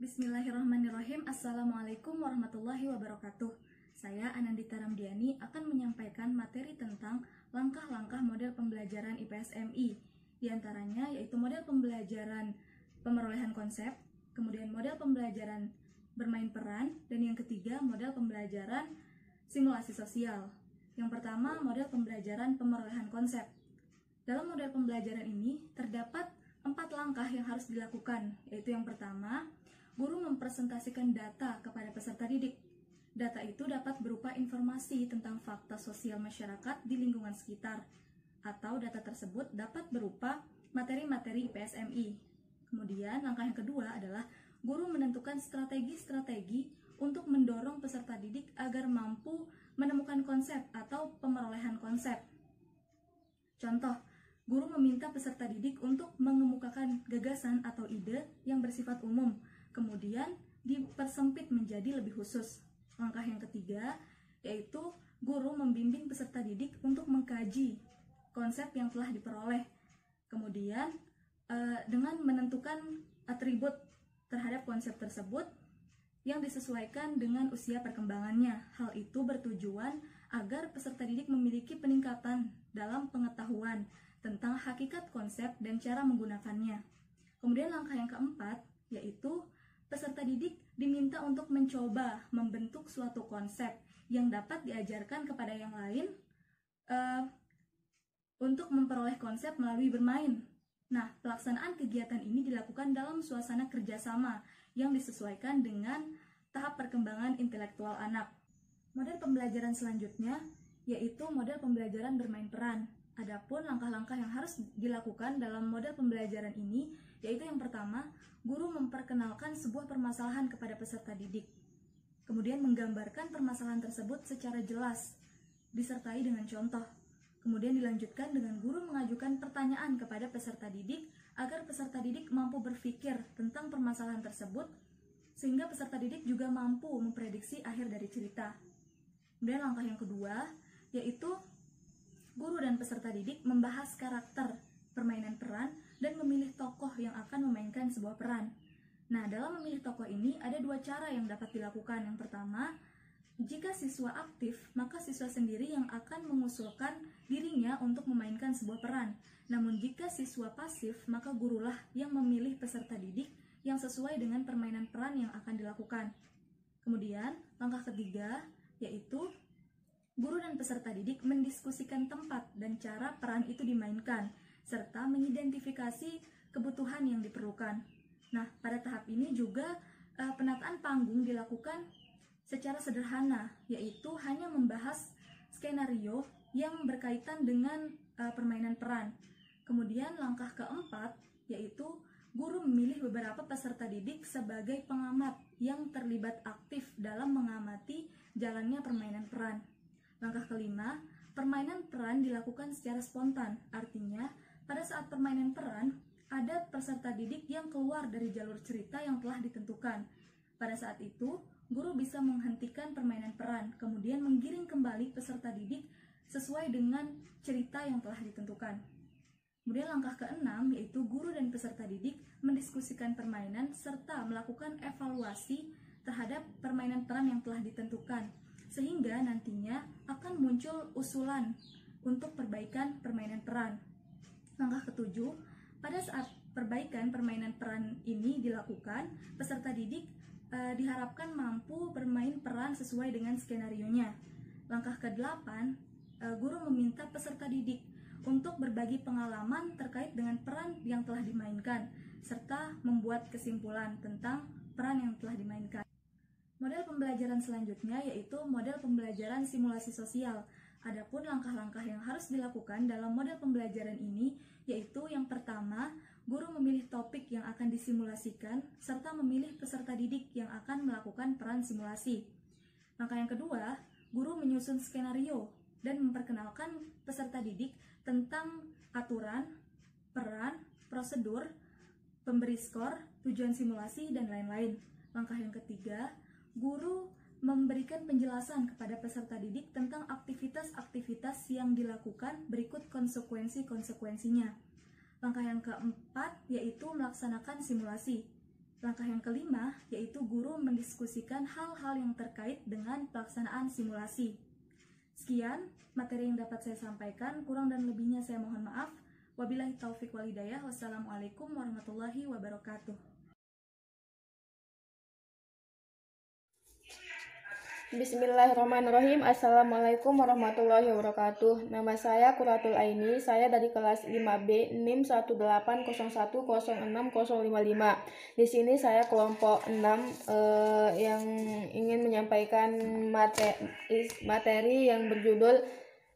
Bismillahirrahmanirrahim. Assalamualaikum warahmatullahi wabarakatuh. Saya Anandita Ramdiani akan menyampaikan materi tentang langkah-langkah model pembelajaran IPS MI. Di antaranya yaitu model pembelajaran pemerolehan konsep, kemudian model pembelajaran bermain peran, dan yang ketiga model pembelajaran simulasi sosial. Yang pertama, model pembelajaran pemerolehan konsep. Dalam model pembelajaran ini terdapat 4 langkah yang harus dilakukan, yaitu yang pertama, guru mempresentasikan data kepada peserta didik. Data itu dapat berupa informasi tentang fakta sosial masyarakat di lingkungan sekitar, atau data tersebut dapat berupa materi-materi IPS MI. Kemudian, langkah yang kedua adalah guru menentukan strategi-strategi untuk mendorong peserta didik agar mampu menemukan konsep atau pemerolehan konsep. Contoh, guru meminta peserta didik untuk mengemukakan gagasan atau ide yang bersifat umum, kemudian dipersempit menjadi lebih khusus. Langkah yang ketiga yaitu guru membimbing peserta didik untuk mengkaji konsep yang telah diperoleh. Kemudian dengan menentukan atribut terhadap konsep tersebut yang disesuaikan dengan usia perkembangannya. Hal itu bertujuan agar peserta didik memiliki peningkatan dalam pengetahuan tentang hakikat konsep dan cara menggunakannya. Kemudian langkah yang keempat yaitu peserta didik diminta untuk mencoba membentuk suatu konsep yang dapat diajarkan kepada yang lain untuk memperoleh konsep melalui bermain. Nah, pelaksanaan kegiatan ini dilakukan dalam suasana kerjasama yang disesuaikan dengan tahap perkembangan intelektual anak. Model pembelajaran selanjutnya yaitu model pembelajaran bermain peran. Adapun langkah-langkah yang harus dilakukan dalam model pembelajaran ini yaitu yang pertama, guru memperkenalkan sebuah permasalahan kepada peserta didik. Kemudian menggambarkan permasalahan tersebut secara jelas, disertai dengan contoh. Kemudian dilanjutkan dengan guru mengajukan pertanyaan kepada peserta didik agar peserta didik mampu berpikir tentang permasalahan tersebut, sehingga peserta didik juga mampu memprediksi akhir dari cerita. Kemudian langkah yang kedua, yaitu guru dan peserta didik membahas karakter permainan peran dan memilih tokoh yang akan memainkan sebuah peran. Nah, dalam memilih tokoh ini ada 2 cara yang dapat dilakukan. Yang pertama, jika siswa aktif, maka siswa sendiri yang akan mengusulkan dirinya untuk memainkan sebuah peran. Namun jika siswa pasif, maka gurulah yang memilih peserta didik yang sesuai dengan permainan peran yang akan dilakukan. Kemudian, langkah ketiga yaitu guru dan peserta didik mendiskusikan tempat dan cara peran itu dimainkan, serta mengidentifikasi kebutuhan yang diperlukan. Nah, pada tahap ini juga penataan panggung dilakukan secara sederhana, yaitu hanya membahas skenario yang berkaitan dengan permainan peran. Kemudian langkah keempat, yaitu guru memilih beberapa peserta didik sebagai pengamat yang terlibat aktif dalam mengamati jalannya permainan peran. Langkah kelima, permainan peran dilakukan secara spontan, artinya pada saat permainan peran, ada peserta didik yang keluar dari jalur cerita yang telah ditentukan. Pada saat itu, guru bisa menghentikan permainan peran, kemudian menggiring kembali peserta didik sesuai dengan cerita yang telah ditentukan. Kemudian langkah keenam, yaitu guru dan peserta didik mendiskusikan permainan serta melakukan evaluasi terhadap permainan peran yang telah ditentukan, sehingga nantinya akan muncul usulan untuk perbaikan permainan peran. Langkah ketujuh, pada saat perbaikan permainan peran ini dilakukan, peserta didik diharapkan mampu bermain peran sesuai dengan skenarionya. Langkah ke-8, guru meminta peserta didik untuk berbagi pengalaman terkait dengan peran yang telah dimainkan, serta membuat kesimpulan tentang peran yang telah dimainkan. Model pembelajaran selanjutnya yaitu model pembelajaran simulasi sosial. Adapun langkah-langkah yang harus dilakukan dalam model pembelajaran ini yaitu yang pertama, guru memilih topik yang akan disimulasikan serta memilih peserta didik yang akan melakukan peran simulasi. Langkah yang kedua, guru menyusun skenario dan memperkenalkan peserta didik tentang aturan, peran, prosedur, pemberi skor, tujuan simulasi, dan lain-lain. Langkah yang ketiga, guru memberikan penjelasan kepada peserta didik tentang aktivitas-aktivitas yang dilakukan berikut konsekuensi-konsekuensinya. Langkah yang keempat yaitu melaksanakan simulasi. Langkah yang kelima yaitu guru mendiskusikan hal-hal yang terkait dengan pelaksanaan simulasi. Sekian materi yang dapat saya sampaikan, kurang dan lebihnya saya mohon maaf. Wabillahi taufik wal hidayah. Wassalamualaikum warahmatullahi wabarakatuh. Bismillahirrahmanirrahim. Assalamualaikum warahmatullahi wabarakatuh. Nama saya Quratul Aini. Saya dari kelas 5B NIM 180106055. Di sini saya kelompok 6 yang ingin menyampaikan materi yang berjudul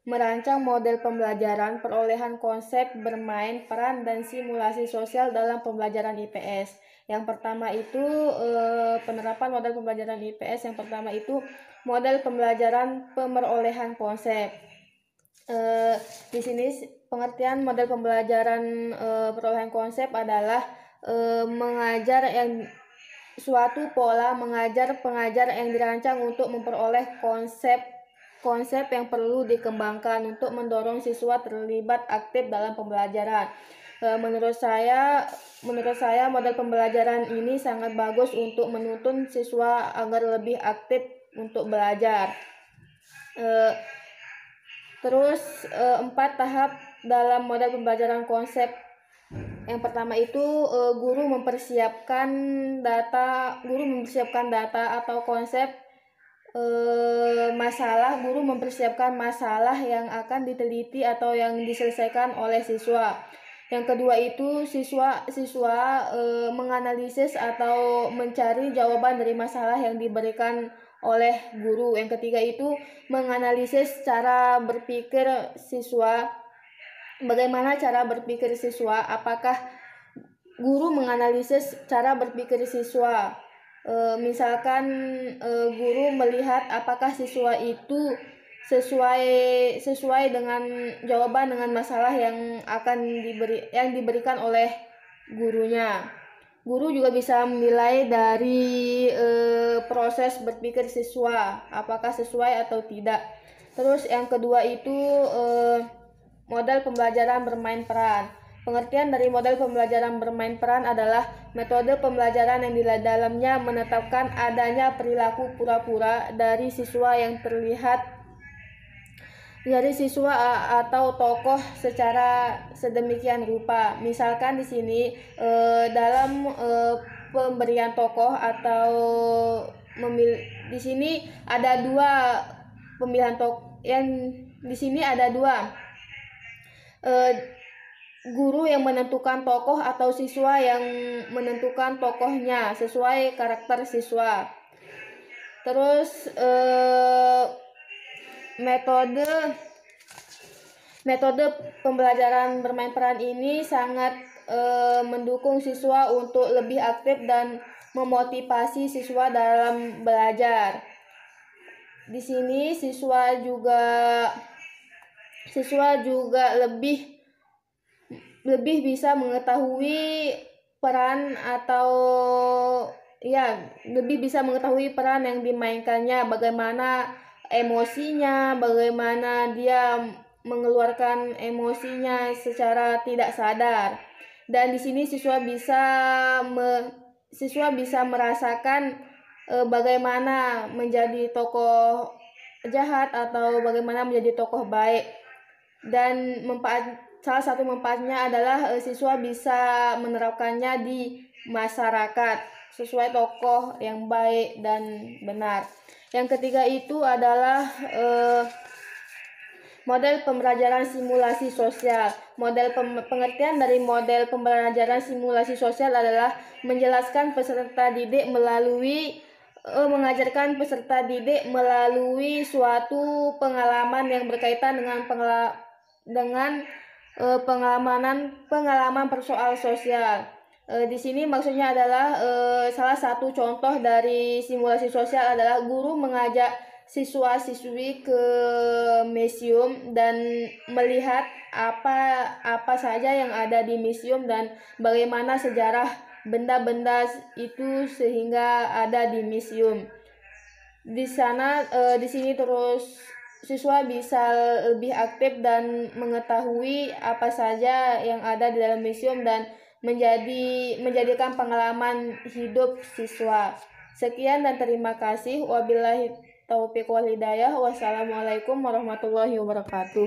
merancang model pembelajaran, perolehan konsep, bermain peran, dan simulasi sosial dalam pembelajaran IPS. Yang pertama itu penerapan model pembelajaran IPS. Yang pertama itu model pembelajaran pemerolehan konsep. Di sini pengertian model pembelajaran perolehan konsep adalah mengajar yang suatu pola mengajar pengajar yang dirancang untuk memperoleh konsep yang perlu dikembangkan untuk mendorong siswa terlibat aktif dalam pembelajaran. Menurut saya model pembelajaran ini sangat bagus untuk menuntun siswa agar lebih aktif untuk belajar. Terus 4 tahap dalam model pembelajaran konsep. Yang pertama itu guru mempersiapkan data atau konsep masalah. Guru mempersiapkan masalah yang akan diteliti atau yang diselesaikan oleh siswa. Yang kedua itu siswa menganalisis atau mencari jawaban dari masalah yang diberikan oleh guru. Yang ketiga itu menganalisis cara berpikir siswa. Bagaimana cara berpikir siswa? Apakah guru menganalisis cara berpikir siswa? Misalkan guru melihat apakah siswa itu sesuai dengan jawaban dengan masalah yang diberikan oleh gurunya. Guru juga bisa menilai dari proses berpikir siswa apakah sesuai atau tidak. Terus yang kedua itu model pembelajaran bermain peran. Pengertian dari model pembelajaran bermain peran adalah metode pembelajaran yang di dalamnya menetapkan adanya perilaku pura-pura dari siswa yang terlihat dari siswa atau tokoh secara sedemikian rupa. Misalkan di sini dalam pemberian tokoh atau di sini ada dua pemilihan tokoh. Yang di sini ada dua. Guru yang menentukan tokoh atau siswa yang menentukan tokohnya sesuai karakter siswa. Terus metode pembelajaran bermain peran ini sangat mendukung siswa untuk lebih aktif dan memotivasi siswa dalam belajar. Di sini siswa juga lebih bisa mengetahui peran yang dimainkannya, bagaimana emosinya, bagaimana dia mengeluarkan emosinya secara tidak sadar. Dan di sini siswa bisa merasakan bagaimana menjadi tokoh jahat atau bagaimana menjadi tokoh baik. Dan salah satu manfaatnya adalah siswa bisa menerapkannya di masyarakat sesuai tokoh yang baik dan benar. Yang ketiga itu adalah model pembelajaran simulasi sosial. Pengertian dari model pembelajaran simulasi sosial adalah mengajarkan peserta didik melalui suatu pengalaman yang berkaitan dengan pengalaman persoal sosial. Di sini maksudnya adalah salah satu contoh dari simulasi sosial adalah guru mengajak siswa-siswi ke museum dan melihat apa saja yang ada di museum dan bagaimana sejarah benda-benda itu sehingga ada di museum. Di sini terus siswa bisa lebih aktif dan mengetahui apa saja yang ada di dalam museum dan menjadikan pengalaman hidup siswa. Sekian dan terima kasih. Wabillahi taufiq wal hidayah. Wassalamualaikum warahmatullahi wabarakatuh.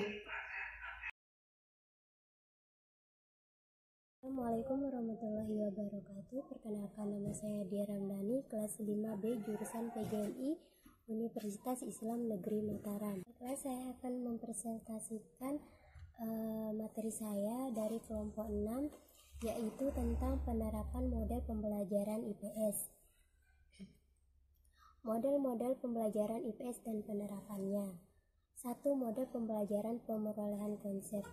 Assalamualaikum warahmatullahi wabarakatuh. Perkenalkan, nama saya Dia Ramdhani, kelas 5B jurusan PGMI Universitas Islam Negeri Mataram. Baiklah, saya akan mempresentasikan materi saya dari kelompok 6, yaitu tentang penerapan model pembelajaran IPS. Model-model pembelajaran IPS dan penerapannya. 1. Model pembelajaran pemerolehan konsep.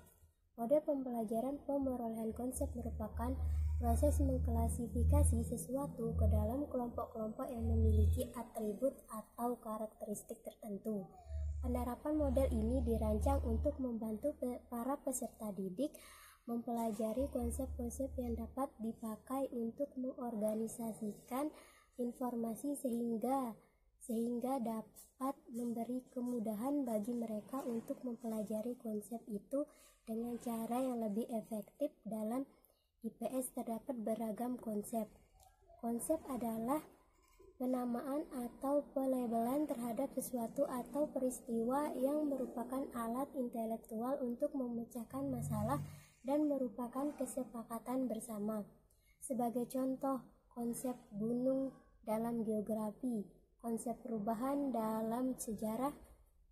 Model pembelajaran pemerolehan konsep merupakan proses mengklasifikasi sesuatu ke dalam kelompok-kelompok yang memiliki atribut atau karakteristik tertentu. Penerapan model ini dirancang untuk membantu para peserta didik mempelajari konsep-konsep yang dapat dipakai untuk mengorganisasikan informasi sehingga dapat memberi kemudahan bagi mereka untuk mempelajari konsep itu dengan cara yang lebih efektif. Dalam IPS terdapat beragam konsep. Konsep adalah penamaan atau pelabelan terhadap sesuatu atau peristiwa yang merupakan alat intelektual untuk memecahkan masalah dan merupakan kesepakatan bersama. Sebagai contoh, konsep gunung dalam geografi, konsep perubahan dalam sejarah,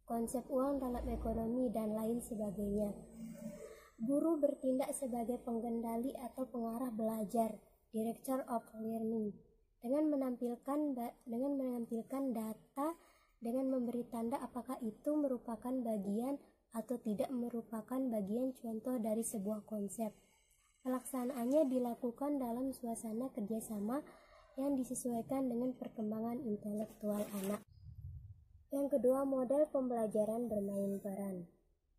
konsep uang dalam ekonomi, dan lain sebagainya. Guru bertindak sebagai pengendali atau pengarah belajar, director of learning, dengan menampilkan data dengan memberi tanda apakah itu merupakan bagian atau tidak merupakan bagian contoh dari sebuah konsep. Pelaksanaannya dilakukan dalam suasana kerjasama yang disesuaikan dengan perkembangan intelektual anak. Yang kedua, model pembelajaran bermain peran.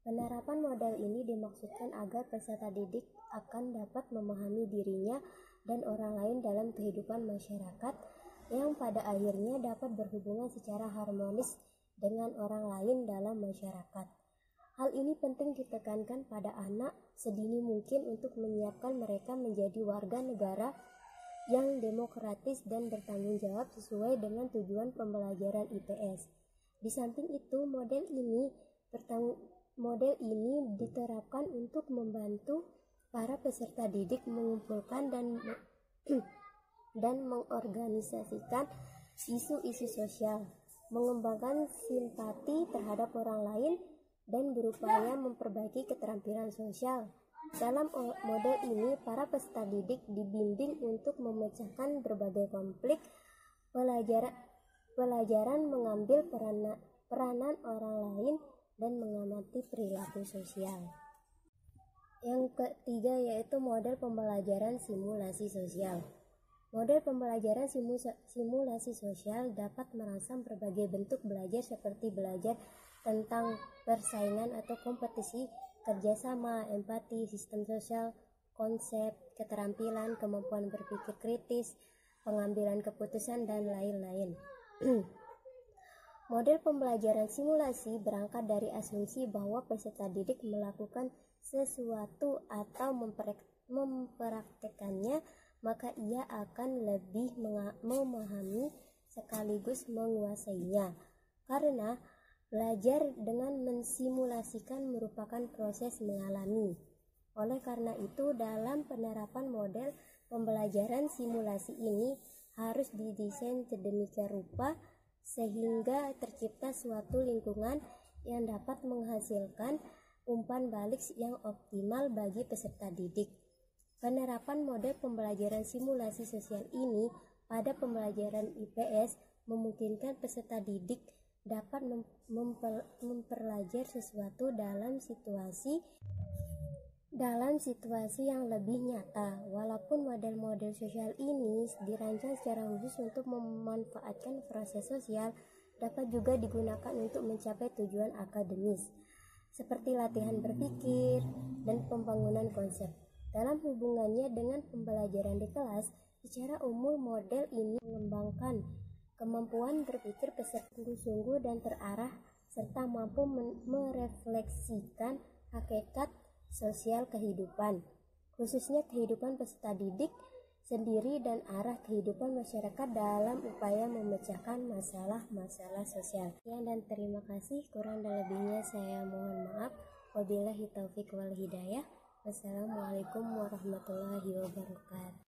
Penerapan model ini dimaksudkan agar peserta didik akan dapat memahami dirinya dan orang lain dalam kehidupan masyarakat yang pada akhirnya dapat berhubungan secara harmonis dengan orang lain dalam masyarakat. Hal ini penting ditekankan pada anak sedini mungkin untuk menyiapkan mereka menjadi warga negara yang demokratis dan bertanggung jawab sesuai dengan tujuan pembelajaran IPS. Di samping itu, model ini diterapkan untuk membantu para peserta didik mengumpulkan dan mengorganisasikan isu-isu sosial, mengembangkan simpati terhadap orang lain, dan berupaya memperbaiki keterampilan sosial. Dalam model ini, para peserta didik dibimbing untuk memecahkan berbagai konflik pelajaran, mengambil peranan orang lain, dan mengamati perilaku sosial. Yang ketiga yaitu model pembelajaran simulasi sosial. Model pembelajaran simulasi sosial dapat merangsang berbagai bentuk belajar seperti belajar tentang persaingan atau kompetisi, kerjasama, empati, sistem sosial, konsep, keterampilan, kemampuan berpikir kritis, pengambilan keputusan, dan lain-lain. Model pembelajaran simulasi berangkat dari asumsi bahwa peserta didik melakukan sesuatu atau mempraktekannya, maka ia akan lebih memahami sekaligus menguasainya. Karena belajar dengan mensimulasikan merupakan proses mengalami. Oleh karena itu, dalam penerapan model pembelajaran simulasi ini harus didesain sedemikian rupa sehingga tercipta suatu lingkungan yang dapat menghasilkan umpan balik yang optimal bagi peserta didik. Penerapan model pembelajaran simulasi sosial ini pada pembelajaran IPS memungkinkan peserta didik dapat mempelajari sesuatu dalam situasi yang lebih nyata. Walaupun model-model sosial ini dirancang secara khusus untuk memanfaatkan proses sosial, dapat juga digunakan untuk mencapai tujuan akademis, seperti latihan berpikir dan pembangunan konsep. Dalam hubungannya dengan pembelajaran di kelas, secara umum model ini mengembangkan kemampuan berpikir peserta sungguh-sungguh dan terarah, serta mampu merefleksikan hakikat sosial kehidupan. khususnya kehidupan peserta didik sendiri dan arah kehidupan masyarakat dalam upaya memecahkan masalah-masalah sosial. Sekian dan terima kasih. Kurang dan lebihnya saya mohon maaf. Wabillahi taufiq wal hidayah. Wassalamualaikum warahmatullahi wabarakatuh.